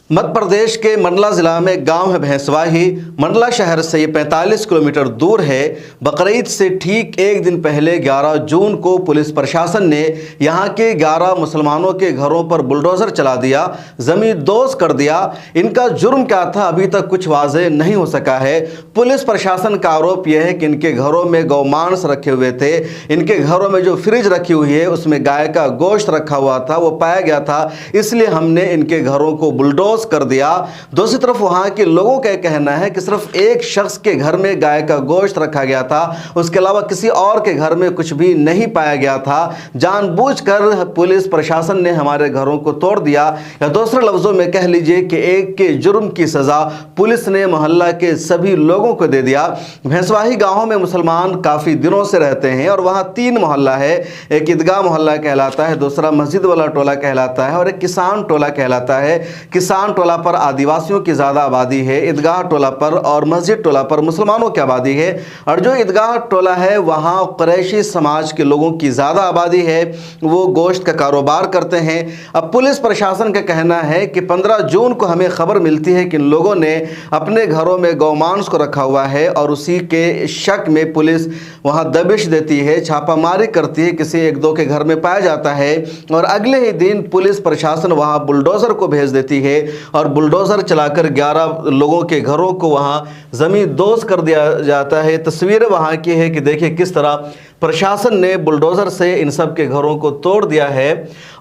मध्य प्रदेश के मंडला जिला में गांव है भैंसवाही। मंडला शहर से ये 45 किलोमीटर दूर है। बकरीद से ठीक एक दिन पहले 11 जून को पुलिस प्रशासन ने यहां के 11 मुसलमानों के घरों पर बुलडोजर चला दिया, जमींदोज कर दिया। इनका जुर्म क्या था अभी तक कुछ वाज़ेह नहीं हो सका है। पुलिस प्रशासन का आरोप यह है कि इनके घरों में गौमांस रखे हुए थे। इनके घरों में जो फ्रिज रखी हुई है उसमें गाय का गोश्त रखा हुआ था, वो पाया गया था, इसलिए हमने इनके घरों को बुलडोज कर दिया। दूसरी तरफ वहां के लोगों का कहना है कि सिर्फ एक शख्स के घर में गाय का गोश्त रखा गया था, उसके अलावा किसी और के घर में कुछ भी नहीं पाया गया था। जानबूझकर पुलिस प्रशासन ने हमारे घरों को तोड़ दिया, या दूसरे लफ्जों में कह लीजिए कि एक के जुर्म की सजा पुलिस ने मोहल्ला के सभी लोगों को दे दिया। भैंसवाही गांव में मुसलमान काफी दिनों से रहते हैं और वहां 3 मोहल्ला है। एक ईदगाह मोहल्ला कहलाता है, दूसरा मस्जिद वाला टोला कहलाता है और एक किसान टोला कहलाता है। किसान टोला पर आदिवासियों की ज्यादा आबादी है, ईदगाह टोला पर और मस्जिद टोला पर मुसलमानों की आबादी है। और जो ईदगाह टोला है वहां कुरैशी समाज के लोगों की ज्यादा आबादी है, वो गोश्त का कारोबार करते हैं। अब पुलिस प्रशासन का कहना है कि 15 जून को हमें खबर मिलती है कि इन लोगों ने अपने घरों में गौमांस को रखा हुआ है और उसी के शक में पुलिस वहां दबिश देती है, छापामारी करती है, किसी 1-2 के घर में पाया जाता है और अगले ही दिन पुलिस प्रशासन वहां बुलडोजर को भेज देती है और बुलडोजर चलाकर 11 लोगों के घरों को वहां जमींदोज कर दिया जाता है। तस्वीरें वहां की है कि देखिए किस तरह प्रशासन ने बुलडोजर से इन सब के घरों को तोड़ दिया है।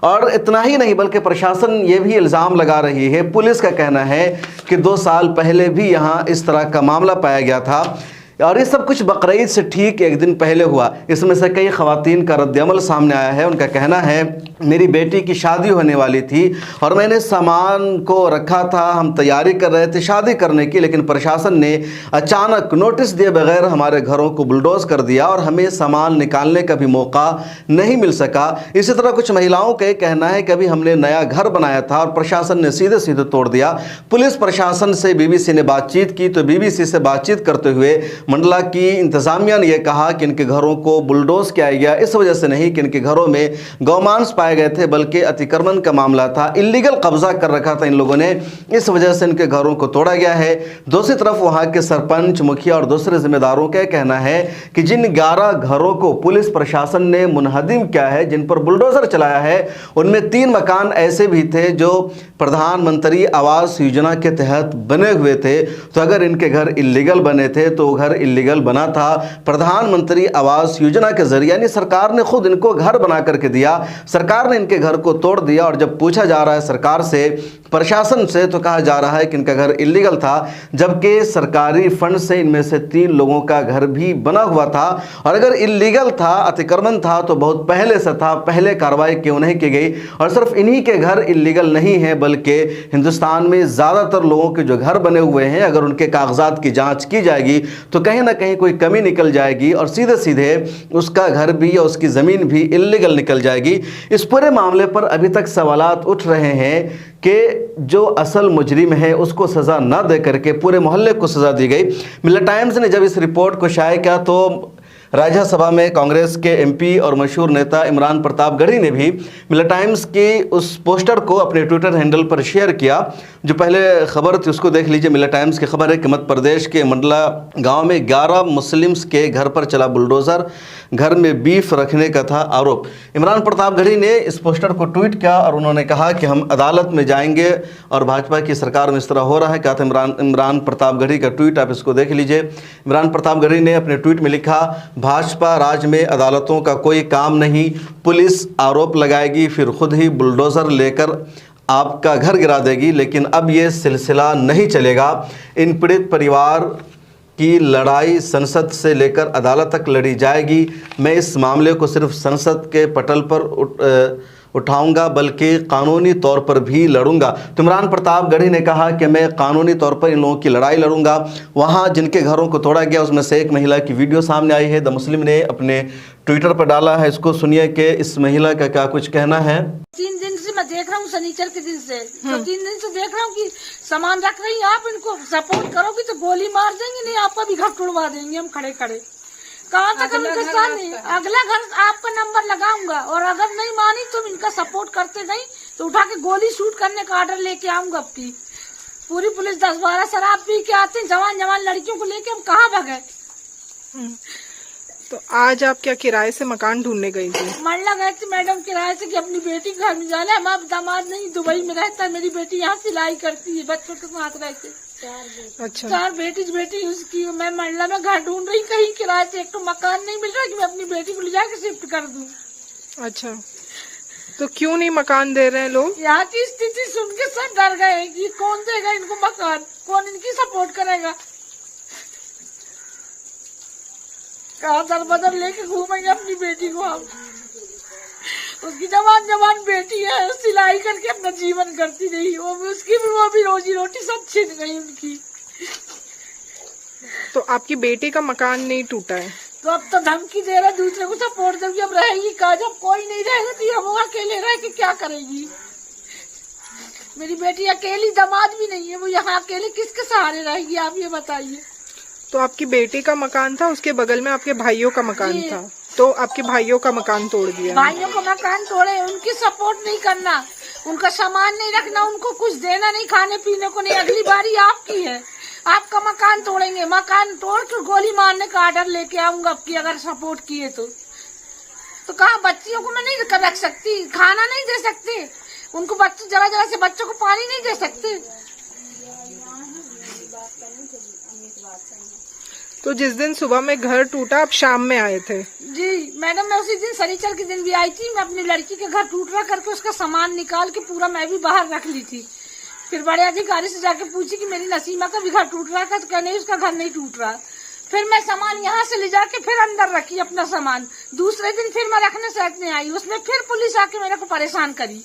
और इतना ही नहीं बल्कि प्रशासन ये भी इल्ज़ाम लगा रही है, पुलिस का कहना है कि 2 साल पहले भी यहाँ इस तरह का मामला पाया गया था और ये सब कुछ बकरीद से ठीक एक दिन पहले हुआ। इसमें से कई ख़वातीन का रद्द-ए-अमल सामने आया है। उनका कहना है मेरी बेटी की शादी होने वाली थी और मैंने सामान को रखा था, हम तैयारी कर रहे थे शादी करने की, लेकिन प्रशासन ने अचानक नोटिस दिए बगैर हमारे घरों को बुलडोज कर दिया और हमें सामान निकालने का भी मौका नहीं मिल सका। इसी तरह कुछ महिलाओं का कहना है कि अभी हमने नया घर बनाया था और प्रशासन ने सीधे सीधे तोड़ दिया। पुलिस प्रशासन से बीबीसी ने बातचीत की तो बीबीसी से बातचीत करते हुए मंडला की इंतजामिया ने यह कहा कि इनके घरों को बुलडोज किया गया इस वजह से नहीं कि इनके घरों में गौमांस पाए गए थे, बल्कि अतिक्रमण का मामला था, इलीगल कब्जा कर रखा था इन लोगों ने, इस वजह से इनके घरों को तोड़ा गया है। दूसरी तरफ वहां के सरपंच, मुखिया और दूसरे जिम्मेदारों का कहना है कि जिन 11 घरों को पुलिस प्रशासन ने मुनहदिम किया है, जिन पर बुलडोजर चलाया है, उनमें 3 मकान ऐसे भी थे जो प्रधानमंत्री आवास योजना के तहत बने हुए थे। तो अगर इनके घर इलीगल बने थे तो घर इलीगल बना था। प्रधानमंत्री आवास योजना के जरिए यानी सरकार ने खुद इनको घर बना करके दिया, सरकार ने इनके घर को तोड़ दिया। और जब पूछा जा रहा है सरकार से, प्रशासन से, तो कहा जा रहा है कि इनका घर इलीगल था, जबकि सरकारी फंड से इनमें से 3 लोगों का घर भी बना हुआ था। और अगर इलीगल था, अतिक्रमण था, तो बहुत पहले से था, पहले कार्रवाई क्यों नहीं की गई। और सिर्फ इन्हीं के घर इलीगल नहीं है बल्कि हिंदुस्तान में ज़्यादातर लोगों के जो घर बने हुए हैं, अगर उनके कागजात की जाँच की जाएगी तो कहीं ना कहीं कोई कमी निकल जाएगी और सीधे सीधे उसका घर भी या उसकी ज़मीन भी इलीगल निकल जाएगी। इस पूरे मामले पर अभी तक सवालात उठ रहे हैं कि जो असल मुजरिम है उसको सज़ा ना दे करके पूरे मोहल्ले को सज़ा दी गई। मिल्लत टाइम्स ने जब इस रिपोर्ट को शाया किया तो राज्यसभा में कांग्रेस के एमपी और मशहूर नेता इमरान प्रतापगढ़ी ने भी मिल्लत टाइम्स की उस पोस्टर को अपने ट्विटर हैंडल पर शेयर किया। जो पहले खबर थी उसको देख लीजिए। मिल्लत टाइम्स की खबर है कि मध्य प्रदेश के मंडला गांव में 11 मुस्लिम्स के घर पर चला बुलडोज़र, घर में बीफ रखने का था आरोप। इमरान प्रतापगढ़ी ने इस पोस्टर को ट्वीट किया और उन्होंने कहा कि हम अदालत में जाएंगे और भाजपा की सरकार में इस तरह हो रहा है। कहा था इमरान प्रतापगढ़ी का ट्वीट, आप इसको देख लीजिए। इमरान प्रतापगढ़ी ने अपने ट्वीट में लिखा, भाजपा राज में अदालतों का कोई काम नहीं, पुलिस आरोप लगाएगी फिर खुद ही बुलडोज़र लेकर आपका घर गिरा देगी, लेकिन अब ये सिलसिला नहीं चलेगा। इन पीड़ित परिवार की लड़ाई संसद से लेकर अदालत तक लड़ी जाएगी। मैं इस मामले को सिर्फ संसद के पटल पर उठाऊंगा बल्कि कानूनी तौर पर भी लड़ूंगा। तो इमरान प्रतापगढ़ी ने कहा कि मैं कानूनी तौर पर इन लोगों की लड़ाई लड़ूंगा। वहां जिनके घरों को तोड़ा गया उसमें से एक महिला की वीडियो सामने आई है। द मुस्लिम ने अपने ट्विटर पर डाला है, इसको सुनिए कि इस महिला का क्या कुछ कहना है। 3 दिन से मैं देख रहा हूँ, शनिचर के दिन से तो 3 दिन से देख रहा हूँ कि सामान रख रही हैं आप, इनको सपोर्ट करोगी तो गोली मार देंगे, नहीं आपका भी घर तोड़वा देंगे हम खड़े खड़े। कहाँ तक हम इनके सामने अगला घर आपका नंबर लगाऊंगा और अगर नहीं मानी तो इनका सपोर्ट करते गई तो उठा के गोली शूट करने का ऑर्डर लेके आऊंगा। अब की पूरी पुलिस 10-12 शराब पी के आते हैं, जवान जवान लड़कियों को लेके हम कहाँ भगे। तो आज आप क्या किराए से मकान ढूंढने गई थी? मंडला गए थे मैडम किराए से कि अपनी बेटी घर में जाना है। हमारा दामाद नहीं दुबई में रहता है, मेरी बेटी यहाँ सिलाई करती है, बच्चों के साथ रहते। अच्छा। 4 बेटी उसकी। मैं मंडला में घर ढूंढ रही, कहीं किराए से एक तो मकान नहीं मिल रहा कि मैं अपनी बेटी को ले जाके शिफ्ट कर दूं। अच्छा, तो क्यों नहीं मकान दे रहे हैं लोग? यहाँ की स्थिति सुन के सब डर गए कि कौन देगा इनको मकान, कौन इनकी सपोर्ट करेगा। कहाँ दर बदर लेके घूमेंगे अपनी बेटी को हम। उसकी जवान जवान बेटी है, सिलाई करके अपना जीवन करती रही, वो भी रोजी रोटी सब छिन गई उनकी। तो आपकी बेटी का मकान नहीं टूटा है? तो अब तो धमकी दे रहा दूसरे को सपोर्ट देगी। अब रहेगी कहाँ जब कोई नहीं रहेगा तो हम अकेले रह के क्या करेगी। मेरी बेटी अकेली, दामाद भी नहीं है, वो यहाँ अकेले किसके सहारे रहेगी आप ये बताइए। तो आपकी बेटी का मकान था, उसके बगल में आपके भाइयों का मकान था, तो आपके भाइयों का मकान तोड़ दिया? भाइयों का मकान तोड़े, उनकी सपोर्ट नहीं करना, उनका सामान नहीं रखना, उनको कुछ देना नहीं, खाने पीने को नहीं। अगली बारी आपकी है, आपका मकान तोड़ेंगे, मकान तोड़ के गोली मारने का ऑर्डर लेके आऊंगा आपकी अगर सपोर्ट किए तो कहा बच्चियों को मैं नहीं रख सकती, खाना नहीं दे सकते उनको, बच्चे जरा जरा से बच्चों को पानी नहीं दे सकते। तो जिस दिन सुबह में घर टूटा आप शाम में आए थे? जी मैडम, मैं उसी दिन शनिचर के दिन भी आई थी। मैं अपनी लड़की के घर टूट रहा करके उसका सामान निकाल के पूरा मैं भी बाहर रख ली थी। फिर बड़े अधिकारी से जाके पूछी कि मेरी नसीमा का भी घर टूट रहा था, तो कहने उसका घर नहीं टूट रहा। फिर मैं सामान यहाँ से ले जाके फिर अंदर रखी अपना सामान। दूसरे दिन फिर मैं रखने सेट नहीं आई, उसमें फिर पुलिस आके मेरे को परेशान करी।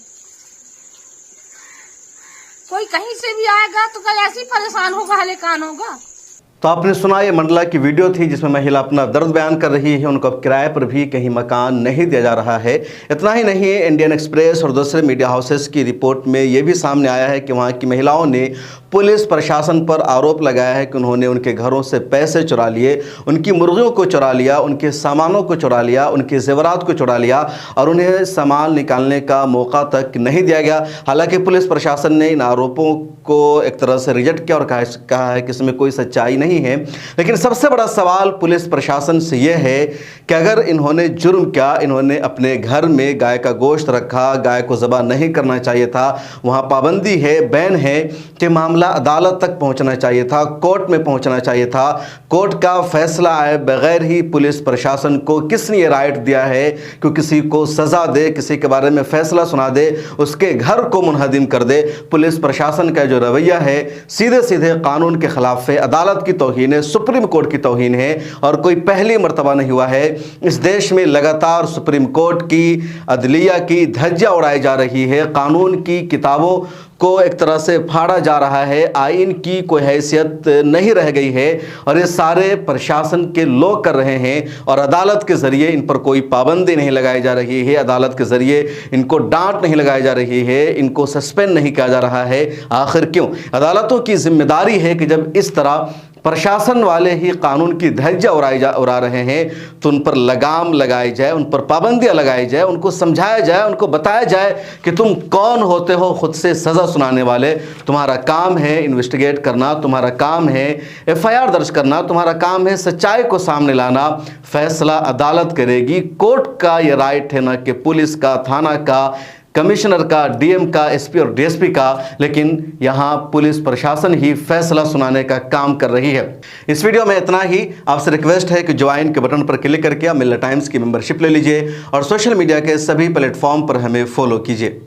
कोई कहीं से भी आएगा तो कल ऐसे ही परेशान होगा, हलेकान होगा। तो आपने सुना ये मंडला की वीडियो थी जिसमें महिला अपना दर्द बयान कर रही है। उनको अब किराए पर भी कहीं मकान नहीं दिया जा रहा है। इतना ही नहीं, इंडियन एक्सप्रेस और दूसरे मीडिया हाउसेस की रिपोर्ट में ये भी सामने आया है कि वहाँ की महिलाओं ने पुलिस प्रशासन पर आरोप लगाया है कि उन्होंने उनके घरों से पैसे चुरा लिए, उनकी मुर्गियों को चुरा लिया, उनके सामानों को चुरा लिया, उनके जेवरात को चुरा लिया और उन्हें सामान निकालने का मौका तक नहीं दिया गया। हालांकि पुलिस प्रशासन ने इन आरोपों को एक तरह से रिजेक्ट किया और कहा है कि इसमें कोई सच्चाई नहीं है। लेकिन सबसे बड़ा सवाल पुलिस प्रशासन से यह है कि अगर इन्होंने जुर्म किया, इन्होंने अपने घर में गाय का गोश्त रखा, गाय को ज़बह नहीं करना चाहिए था, वहाँ पाबंदी है, बैन है, कि मामला अदालत तक पहुँचना चाहिए था, कोर्ट में पहुँचना चाहिए था। कोर्ट का फैसला आए बगैर ही पुलिस प्रशासन को किसने ये राइट दिया है कि किसी को सज़ा दे, किसी के बारे में फैसला सुना दे, उसके घर को मुनहदिम कर दे। पुलिस प्रशासन का जो रवैया है सीधे सीधे कानून के खिलाफ है, अदालत की तौहीन है, सुप्रीम कोर्ट की तौहीन है और कोई पहली मर्तबा नहीं हुआ है। इस देश में लगातार सुप्रीम कोर्ट की, अदलिया की धज्जियां उड़ाई जा रही है, कानून की किताबों को एक तरह से फाड़ा जा रहा है, आइन की कोई हैसियत नहीं रह गई है और ये सारे प्रशासन के लोग कर रहे हैं और अदालत के ज़रिए इन पर कोई पाबंदी नहीं लगाई जा रही है, अदालत के ज़रिए इनको डांट नहीं लगाई जा रही है, इनको सस्पेंड नहीं किया जा रहा है। आखिर क्यों? अदालतों की जिम्मेदारी है कि जब इस तरह प्रशासन वाले ही कानून की धज्जियां उड़ा रहे हैं तो उन पर लगाम लगाई जाए, उन पर पाबंदियां लगाई जाए, उनको समझाया जाए, उनको बताया जाए कि तुम कौन होते हो खुद से सज़ा सुनाने वाले। तुम्हारा काम है इन्वेस्टिगेट करना, तुम्हारा काम है FIR दर्ज करना, तुम्हारा काम है सच्चाई को सामने लाना। फैसला अदालत करेगी, कोर्ट का ये राइट है, ना कि पुलिस का, थाना का, कमिश्नर का, DM का, SP और DSP का। लेकिन यहाँ पुलिस प्रशासन ही फैसला सुनाने का काम कर रही है। इस वीडियो में इतना ही। आपसे रिक्वेस्ट है कि ज्वाइन के बटन पर क्लिक करके आप मिल्लत टाइम्स की मेंबरशिप ले लीजिए और सोशल मीडिया के सभी प्लेटफॉर्म पर हमें फॉलो कीजिए।